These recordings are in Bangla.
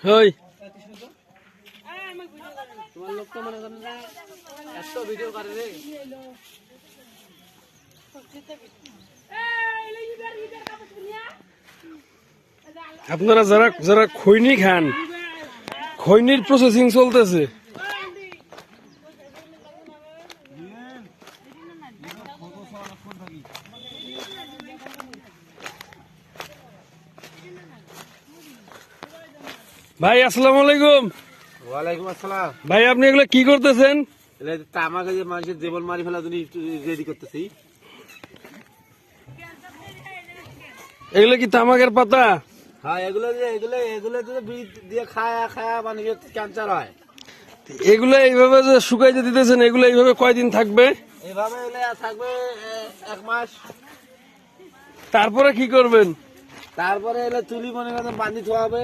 হই তোমার লোক তো মনে করেন না এত ভিডিও করে রে। আপনারা যারা যারা খৈনি খান, খৈনির প্রসেসিং চলতেছে। ভাই আসসালামু আলাইকুম। ওয়ালাইকুম আসসালাম। ভাই আপনি এগুলো কি করতেছেন? তামাকে যে মানুষের জীবন মারি ফেলা জন্য রেডি করতেছি। এগুলো কি তামাকের পাতা? হ্যাঁ, এগুলো বীজ দিয়ে খায়া খায়া মানুষের ক্যান্সার হয়। এগুলো এইভাবে যে শুকাইতে দিতেছেন, এগুলো এইভাবে কয়দিন থাকবে? এভাবে এলে থাকবে 1 মাস। তারপরে কি করবেন? তারপরে এলে তুলি মনে করেন বান্ধি ধোয়া হবে।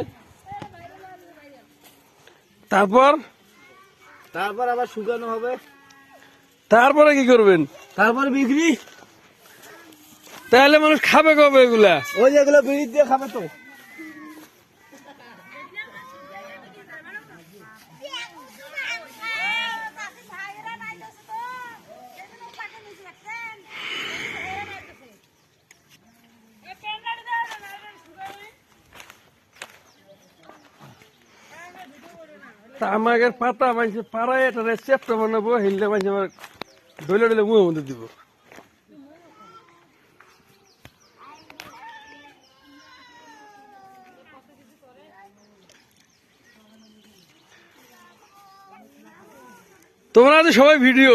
তারপর আবার শুকানো হবে। তারপরে কি করবেন? তারপর বিক্রি। তাহলে মানুষ খাবে কবে এগুলা? ওই যে এগুলো বিড়ি দিয়ে খাবে তো। তামাকের পাতা মানুষের পাড়ায় এটা চেপটা বানাবো, হিললে মানুষ আবার ডলে ডলে মুখের মধ্যে দিব। তোমরা আজ সবাই ভিডিও